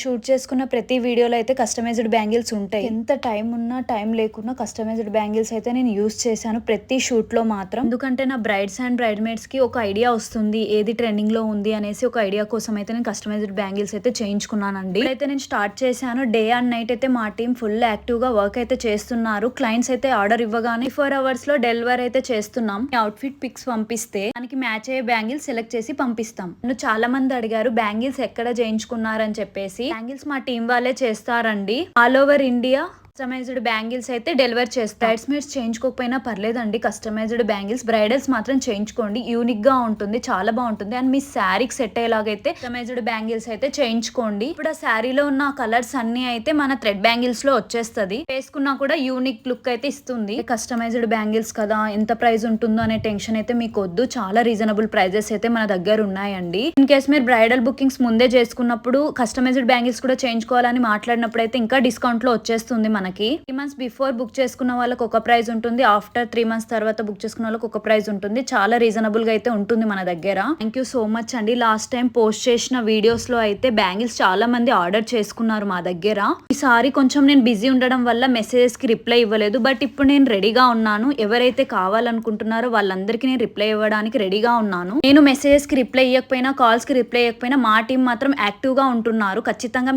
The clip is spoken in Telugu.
షూట్ చేసుకున్న ప్రతి వీడియోలో అయితే కస్టమైజ్డ్ బ్యాంగిల్స్ ఉంటాయి. ఎంత టైం ఉన్నా టైం లేకున్నా కస్టమైజ్డ్ బ్యాంగిల్స్ అయితే నేను యూస్ చేశాను ప్రతి షూట్ లో మాత్రం. ఎందుకంటే నా బ్రైడ్స్ అండ్ బ్రైడ్ మేడ్స్ కి ఒక ఐడియా వస్తుంది ఏది ట్రెండింగ్ లో ఉంది అనేసి. ఒక ఐడియా కోసం అయితే నేను కస్టమైజ్డ్ బ్యాంగిల్స్ అయితే చేయించుకున్నానండి. అయితే నేను స్టార్ట్ చేశాను. డే అండ్ నైట్ అయితే మా టీం ఫుల్ యాక్టివ్ గా వర్క్ అయితే చేస్తున్నారు. క్లయింట్స్ అయితే ఆర్డర్ ఇవ్వగానే 4 hours లో డెలివరీ అయితే చేస్తున్నాం. అవుట్ఫిట్ పిక్స్ పంపిస్తే దానికి మ్యాచ్ అయ్యే బ్యాంగిల్స్ సెలెక్ట్ చేసి పంపిస్తాం. నన్ను చాలా మంది అడిగారు బ్యాంగిల్స్ ఎక్కడ చేయించుకున్నారని చెప్పేసి. బ్యాంగిల్స్ మా టీం వాళ్ళే చేస్తారండి. All over India customized bangles అయితే డెలివర్ చేస్తారు. బ్రైడ్స్మేడ్స్ చేయించుకోకపోయినా పర్లేదండి. కస్టమైజ్డ్ బ్యాంగిల్స్ బ్రైడల్స్ మాత్రం చేయించుకోండి. యూనిక్ గా ఉంటుంది, చాలా బాగుంటుంది. అండ్ మీ శారీకి సెట్ అయ్యేలాగైతే కస్టమైజ్డ్ బ్యాంగిల్స్ అయితే చేయించుకోండి. ఇప్పుడు ఆ శారీలో ఉన్న కలర్స్ అన్ని అయితే మన థ్రెడ్ బ్యాంగిల్స్ లో వచ్చేస్తుంది. వేసుకున్నా కూడా యూనిక్ లుక్ అయితే ఇస్తుంది. కస్టమైజ్డ్ బ్యాంగిల్స్ కదా ఎంత ప్రైస్ ఉంటుందో అనే టెన్షన్ అయితే మీకు వద్దు. చాలా రీజనబుల్ ప్రైజెస్ అయితే మన దగ్గర ఉన్నాయండి. ఇన్ కేస్ మీరు బ్రైడల్ బుకింగ్స్ ముందే చేసుకున్నప్పుడు కస్టమైజ్డ్ బ్యాంగిల్స్ కూడా చేయించుకోవాలని మాట్లాడినప్పుడు అయితే ఇంకా డిస్కౌంట్ లో వచ్చేస్తుంది. మనకి 3 months బిఫోర్ బుక్ చేసుకున్న వాళ్ళకి ఒక ప్రైస్ ఉంటుంది. ఆఫ్టర్ 3 months తర్వాత బుక్ చేసుకున్న వాళ్ళకి ఒక ప్రైస్ ఉంటుంది. చాలా రీజనబుల్ గా అయితే ఉంటుంది మన దగ్గర. థ్యాంక్ యూ సో మచ్ అండి. లాస్ట్ టైం పోస్ట్ చేసిన వీడియోస్ లో అయితే బ్యాంగిల్స్ చాలా మంది ఆర్డర్ చేసుకున్నారు మా దగ్గర. ఈసారి కొంచెం నేను బిజీ ఉండడం వల్ల మెసేజెస్ కి రిప్లై ఇవ్వలేదు. బట్ ఇప్పుడు నేను రెడీగా ఉన్నాను. ఎవరైతే కావాలనుకుంటున్నారో వాళ్ళందరికీ నేను రిప్లై ఇవ్వడానికి రెడీగా ఉన్నాను. నేను మెసేజెస్ కి రిప్లై ఇవ్వకపోయినా, కాల్స్ కి రిప్లై ఇవ్వకపోయినా మా టీం మాత్రం యాక్టివ్ గా ఉంటున్నారు. ఖచ్చితంగా